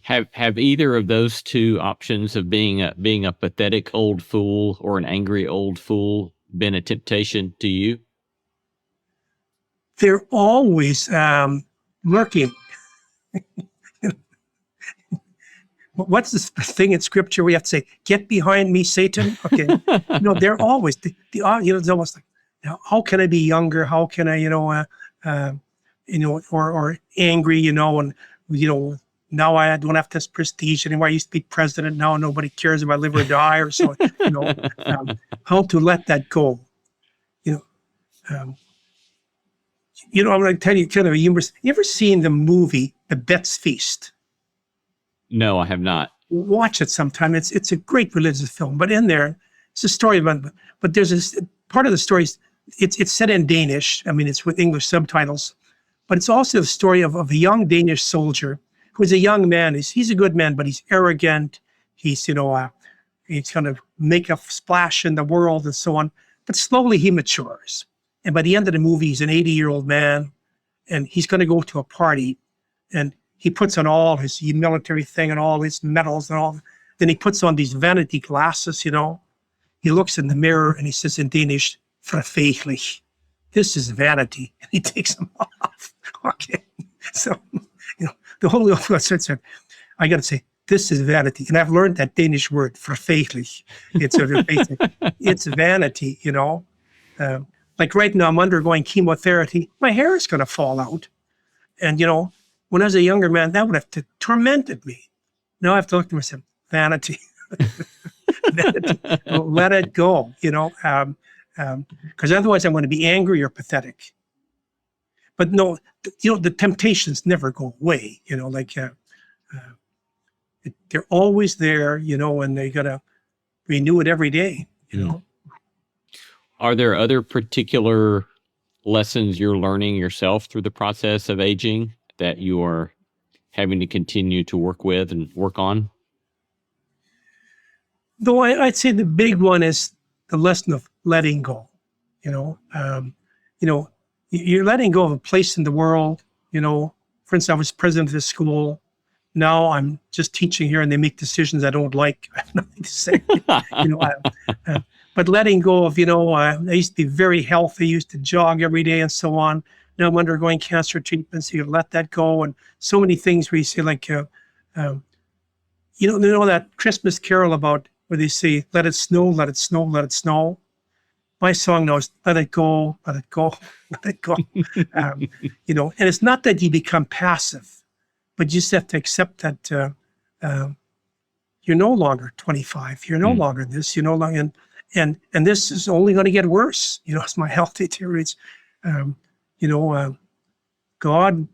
Have either of those two options of being a pathetic old fool or an angry old fool been a temptation to you?
They're always lurking. What's this thing in scripture we have to say, get behind me, Satan? Okay. They're always, it's almost like, how can I be younger? How can I, or angry, and, now I don't have this prestige anymore. I used to be president. Now nobody cares if I live or die or so, how to let that go. I'm going to tell you kind of a humorous, you ever seen the movie, The Bet's Feast?
No, I have not.
watch it sometime. It's a great religious film, but in there, it's a story about, but there's this part of the story, it's set in Danish. I mean, it's with English subtitles, but it's also the story of a young Danish soldier who is a young man. He's a good man, but he's arrogant. He's, he's going to make a splash in the world and so on. But slowly he matures. And by the end of the movie, he's an 80-year-old man, and he's going to go to a party, and he puts on all his military thing and all his medals and all. Then he puts on these vanity glasses, He looks in the mirror and he says in Danish, "Forfægelig." This is vanity. And he takes them off. Okay. So, the Holy Ghost said, I got to say, this is vanity. And I've learned that Danish word, "forfægelig." It's sort of basic. It's vanity, Like right now, I'm undergoing chemotherapy. My hair is going to fall out. And, when I was a younger man, that would have tormented me. Now I have to look to myself, vanity. Vanity. Let it go, because otherwise I'm going to be angry or pathetic. But no, the temptations never go away, they're always there, and they got to renew it every day,
Are there other particular lessons you're learning yourself through the process of aging that you are having to continue to work with and work on?
Though I'd say the big one is the lesson of letting go. You're letting go of a place in the world. For instance, I was president of this school. Now I'm just teaching here, and they make decisions I don't like. I have nothing to say. But letting go of, I used to be very healthy, used to jog every day and so on. Now I'm undergoing cancer treatment, so you let that go. And so many things where you say, like, that Christmas carol about where they say, "Let it snow, let it snow, let it snow." My song now is, "Let it go, let it go, let it go." And it's not that you become passive, but you just have to accept that you're no longer 25. You're no longer this. You're no longer, and this is only going to get worse. As my health deteriorates. God,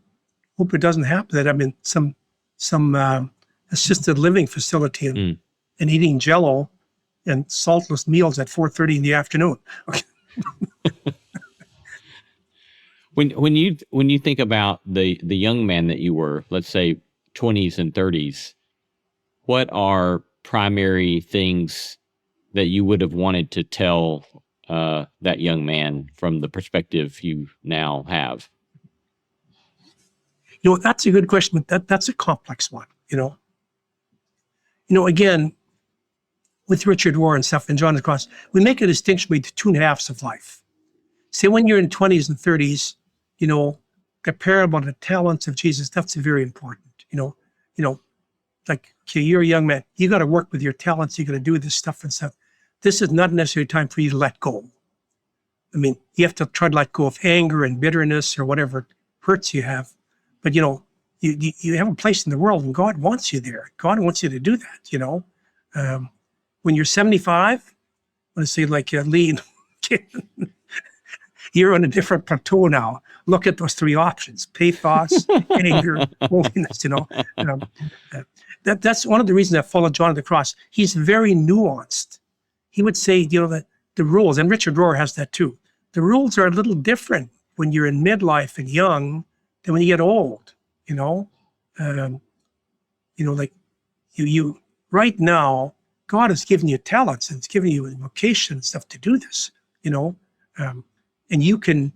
hope it doesn't happen that I'm in some assisted living facility and eating Jell-O and saltless meals at 4:30 in the afternoon. Okay.
When you think about the young man that you were, let's say 20s and 30s, what are primary things that you would have wanted to tell that young man from the perspective you now have?
That's a good question, but that's a complex one. Again, with Richard Rohr and stuff and John the Cross, we make a distinction between the 2.5s of life. Say when you're in 20s and 30s, the parable of the talents of Jesus, that's very important. Like, okay, you're a young man, you got to work with your talents, you got to do this stuff and stuff. This is not necessarily time for you to let go. I mean, you have to try to let go of anger and bitterness or whatever hurts you have. But, you have a place in the world and God wants you there. God wants you to do that, When you're 75, let's say like Lee, you're on a different plateau now. Look at those 3 options: pathos, anger, holiness, That's one of the reasons I followed John of the Cross. He's very nuanced. He would say, that the rules, and Richard Rohr has that too, the rules are a little different when you're in midlife and young than when you get old, like you right now, God has given you talents and it's given you a vocation and stuff to do this, and you can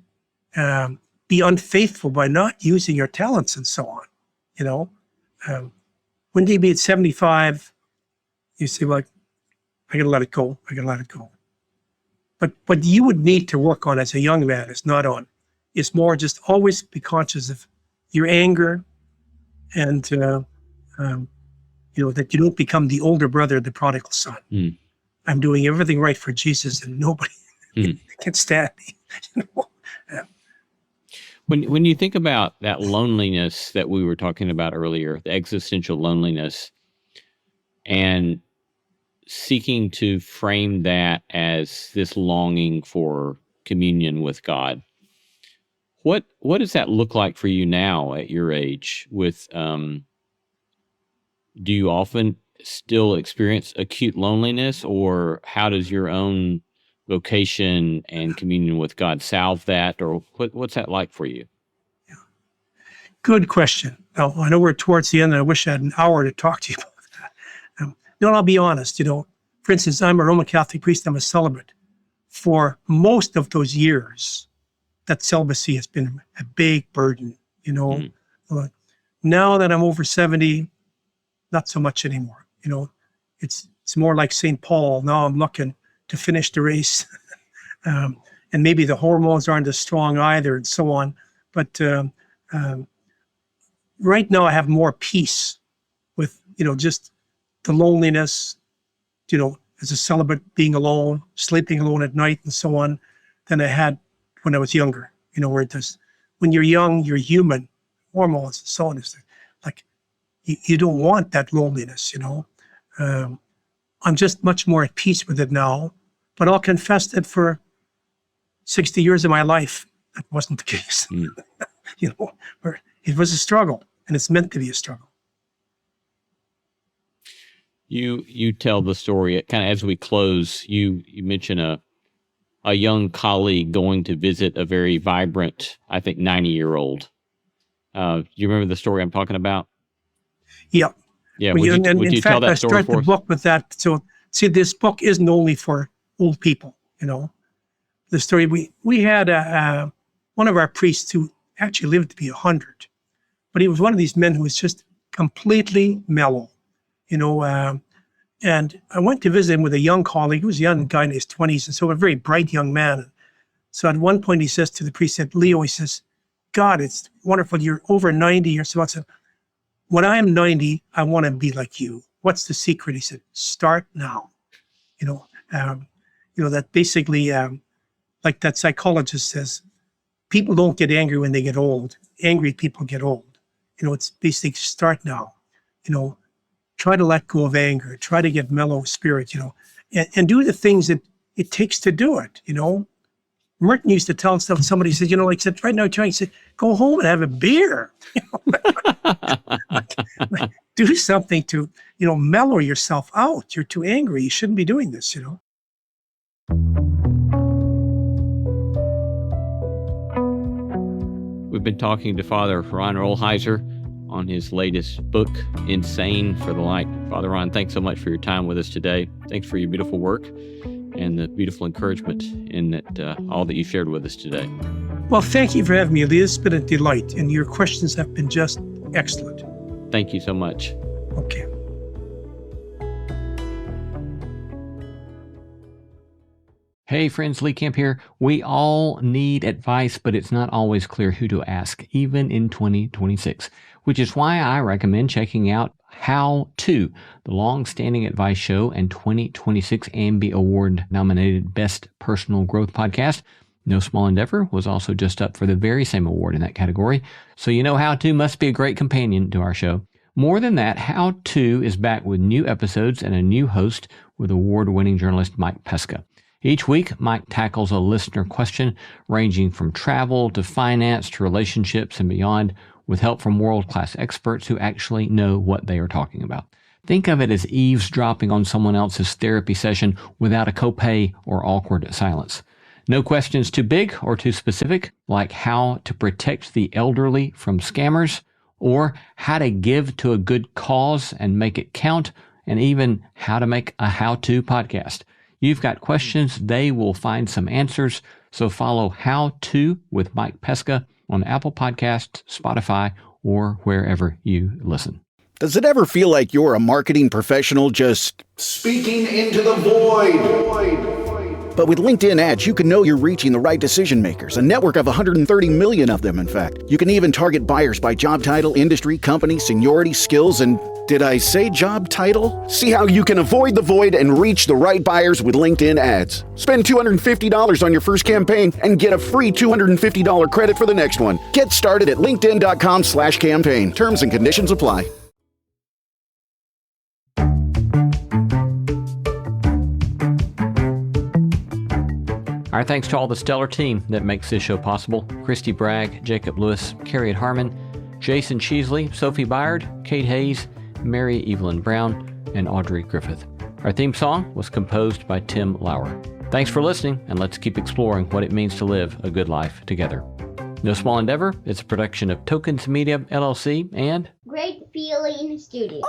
be unfaithful by not using your talents and so on, when you be at 75, you say, like, I gotta let it go. I gotta let it go. But what you would need to work on as a young man is more just always be conscious of your anger and, that you don't become the older brother of the prodigal son. I'm doing everything right for Jesus and nobody can stand me.
When you think about that loneliness that we were talking about earlier, the existential loneliness, and seeking to frame that as this longing for communion with God, what does that look like for you now at your age? With do you often still experience acute loneliness, or how does your own vocation and communion with God salve that, or what's that like for you?
Good question. Now, I know we're towards the end, and I wish I had an hour to talk to you about that. No, I'll be honest. For instance, I'm a Roman Catholic priest. I'm a celibate. For most of those years, that celibacy has been a big burden. Now that I'm over 70, not so much anymore. It's more like St. Paul. Now I'm looking to finish the race, and maybe the hormones aren't as strong either, and so on. But right now, I have more peace with just the loneliness. As a celibate, being alone, sleeping alone at night, and so on, than I had when I was younger. Where when you're young, you're human, hormones and so on. It's like you don't want that loneliness. I'm just much more at peace with it now. But I'll confess that for 60 years of my life, that wasn't the case. Where it was a struggle, and it's meant to be a struggle.
You tell the story kind of as we close. You mention a young colleague going to visit a very vibrant, I think 90-year-old. Do you remember the story I'm talking about?
Yeah.
Yeah.
Would you tell that story for us? In fact, I start the book with that. So, see, this book isn't only for old people. The story we had one of our priests who actually lived to be 100, but he was one of these men who was just completely mellow. And I went to visit him with a young colleague. He was a young guy in his 20s, and so a very bright young man. So at one point he says to the priest, Leo, he says, God, it's wonderful. You're over 90 or so. I said, when I am 90, I want to be like you. What's the secret? He said, start now. That basically, like that psychologist says, people don't get angry when they get old. Angry people get old. It's basically start now. Try to let go of anger, try to get mellow spirit, and do the things that it takes to do it, Merton used to tell himself, somebody said, right now, he said, go home and have a beer. Do something to, mellow yourself out. You're too angry. You shouldn't be doing this,
We've been talking to Father Ronald Rolheiser on his latest book, Insane for the Light. Father Ron, thanks so much for your time with us today. Thanks for your beautiful work and the beautiful encouragement in that all that you shared with us today.
Well, thank you for having me, Elias. It's been a delight, and your questions have been just excellent.
Thank you so much.
Okay.
Hey friends, Lee Camp here. We all need advice, but it's not always clear who to ask, even in 2026, which is why I recommend checking out How To, the long-standing advice show and 2026 AMBI Award-nominated Best Personal Growth Podcast. No Small Endeavor was also just up for the very same award in that category, so How To must be a great companion to our show. More than that, How To is back with new episodes and a new host with award-winning journalist Mike Pesca. Each week, Mike tackles a listener question ranging from travel to finance to relationships and beyond, with help from world-class experts who actually know what they are talking about. Think of it as eavesdropping on someone else's therapy session without a copay or awkward silence. No questions too big or too specific, like how to protect the elderly from scammers, or how to give to a good cause and make it count, and even how to make a how-to podcast. You've got questions, they will find some answers. So follow How To with Mike Pesca on Apple Podcasts, Spotify, or wherever you listen.
Does it ever feel like you're a marketing professional just speaking into the void? But with LinkedIn ads, you can know you're reaching the right decision makers, a network of 130 million of them, in fact. You can even target buyers by job title, industry, company, seniority, skills, and did I say job title? See how you can avoid the void and reach the right buyers with LinkedIn ads. Spend $250 on your first campaign and get a free $250 credit for the next one. Get started at linkedin.com/campaign. Terms and conditions apply.
Our thanks to all the stellar team that makes this show possible. Christy Bragg, Jacob Lewis, Carrie Harmon, Jason Cheesley, Sophie Byard, Kate Hayes, Mary Evelyn Brown, and Audrey Griffith. Our theme song was composed by Tim Lauer. Thanks for listening, and let's keep exploring what it means to live a good life together. No Small Endeavor is a production of Tokens Media, LLC, and
Great Feeling Studio.